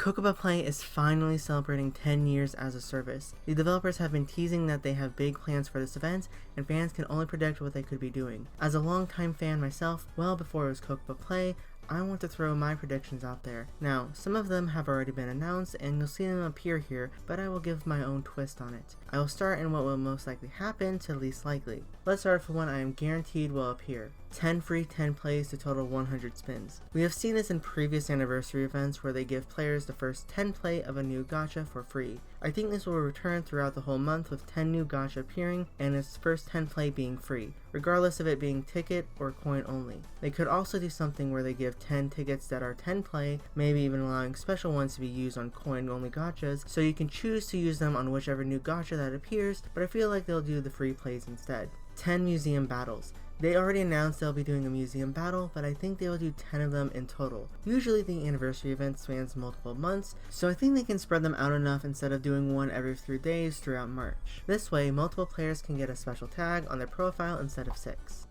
Cocoppa Play is finally celebrating 10 years as a service. The developers have been teasing that they have big plans for this event, and fans can only predict what they could be doing. As a longtime fan myself, well before it was Cocoppa Play, I want to throw my predictions out there. Now, some of them have already been announced and you'll see them appear here, but I will give my own twist on it. I will start in what will most likely happen to least likely. Let's start with one I am guaranteed will appear. 10 free 10 plays to total 100 spins. We have seen this in previous anniversary events where they give players the first 10 play of a new gacha for free. I think this will return throughout the whole month with 10 new gacha appearing and its first 10 play being free, regardless of it being ticket or coin only. They could also do something where they give 10 tickets that are 10 play, maybe even allowing special ones to be used on coin only gachas, so you can choose to use them on whichever new gacha that appears, but I feel like they'll do the free plays instead. 10 museum battles. They already announced they'll be doing a museum battle, but I think they will do 10 of them in total. Usually the anniversary event spans multiple months, so I think they can spread them out enough instead of doing one every 3 days throughout March. This way, multiple players can get a special tag on their profile instead of 6.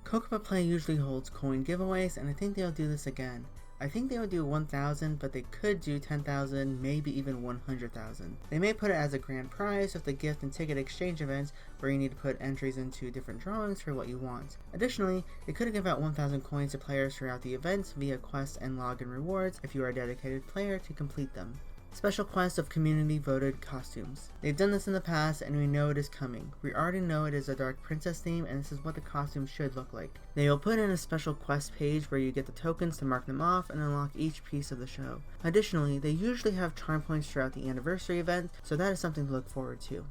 Cocoppa Play usually holds coin giveaways, and I think they'll do this again. I think they would do 1,000, but they could do 10,000, maybe even 100,000. They may put it as a grand prize with the gift and ticket exchange events where you need to put entries into different drawings for what you want. Additionally, they could give out 1,000 coins to players throughout the events via quests and login rewards if you are a dedicated player to complete them. Special quest of community voted costumes. They've done this in the past and we know it is coming. We already know it is a dark princess theme and this is what the costume should look like. They will put in a special quest page where you get the tokens to mark them off and unlock each piece of the show. Additionally, they usually have charm points throughout the anniversary event, so that is something to look forward to.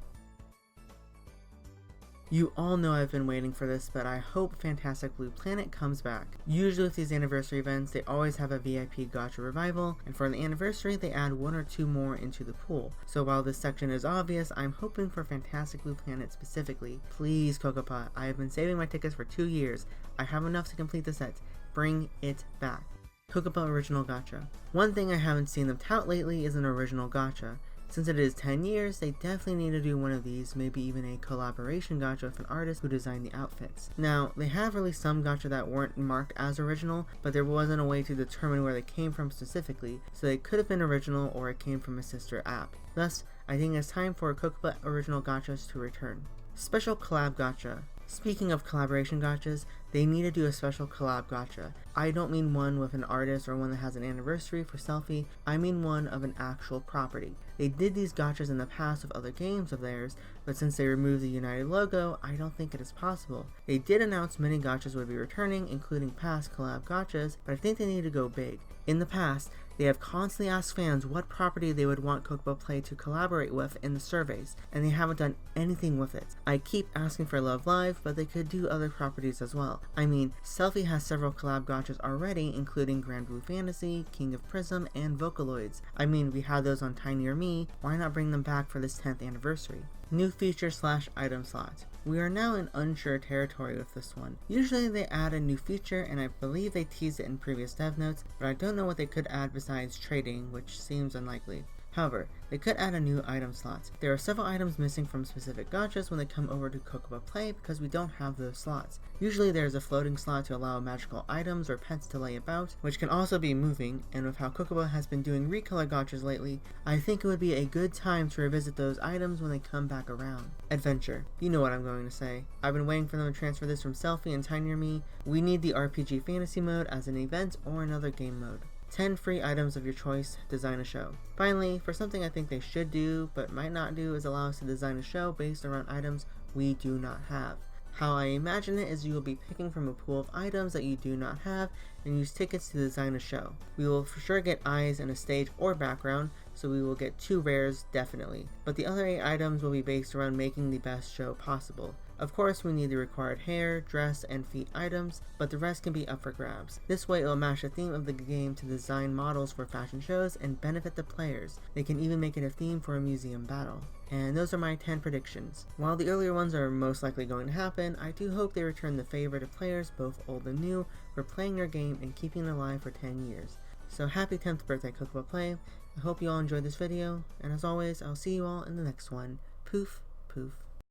You all know I've been waiting for this, but I hope Fantastic Blue Planet comes back. Usually with these anniversary events, they always have a VIP gacha revival, and for the anniversary they add 1 or 2 more into the pool. So while this section is obvious, I'm hoping for Fantastic Blue Planet specifically. Please Cocoppa, I have been saving my tickets for 2 years. I have enough to complete the set. Bring it back. Cocoppa Original Gacha. One thing I haven't seen them tout lately is an original gacha. Since it is 10 years, they definitely need to do one of these, maybe even a collaboration gacha with an artist who designed the outfits. Now, they have released some gacha that weren't marked as original, but there wasn't a way to determine where they came from specifically, so they could have been original or it came from a sister app. Thus, I think it's time for Cocoppa Original Gachas to return. Special Collab Gacha. Speaking of collaboration gachas, they need to do a special collab gacha. I don't mean one with an artist or one that has an anniversary for selfie, I mean one of an actual property. They did these gachas in the past with other games of theirs, but since they removed the United logo, I don't think it is possible. They did announce many gachas would be returning, including past collab gachas, but I think they need to go big. In the past, they have constantly asked fans what property they would want Cocoppa Play to collaborate with in the surveys, and they haven't done anything with it. I keep asking for Love Live, but they could do other properties as well. I mean, Selfie has several collab gachas already, including Grand Blue Fantasy, King of Prism, and Vocaloids. I mean, we had those on Tiny or Me, why not bring them back for this 10th anniversary? New feature / item slot. We are now in unsure territory with this one. Usually they add a new feature and I believe they teased it in previous dev notes, but I don't know what they could add besides trading, which seems unlikely. However, they could add a new item slot. There are several items missing from specific gachas when they come over to Cocoppa Play because we don't have those slots. Usually there is a floating slot to allow magical items or pets to lay about, which can also be moving, and with how Cocoppa has been doing recolor gachas lately, I think it would be a good time to revisit those items when they come back around. Adventure. You know what I'm going to say. I've been waiting for them to transfer this from Selfie and Tiny or Me. We need the RPG Fantasy mode as an event or another game mode. 10 free items of your choice, design a show. Finally, for something I think they should do, but might not do, is allow us to design a show based around items we do not have. How I imagine it is you will be picking from a pool of items that you do not have and use tickets to design a show. We will for sure get eyes and a stage or background, so we will get 2 rares definitely, but the other 8 items will be based around making the best show possible. Of course, we need the required hair, dress, and feet items, but the rest can be up for grabs. This way it will match the theme of the game to design models for fashion shows and benefit the players. They can even make it a theme for a museum battle. And those are my 10 predictions. While the earlier ones are most likely going to happen, I do hope they return the favor to players, both old and new, for playing their game and keeping it alive for 10 years. So happy 10th birthday Cocoppa Play. I hope you all enjoyed this video, and as always, I'll see you all in the next one. Poof, poof.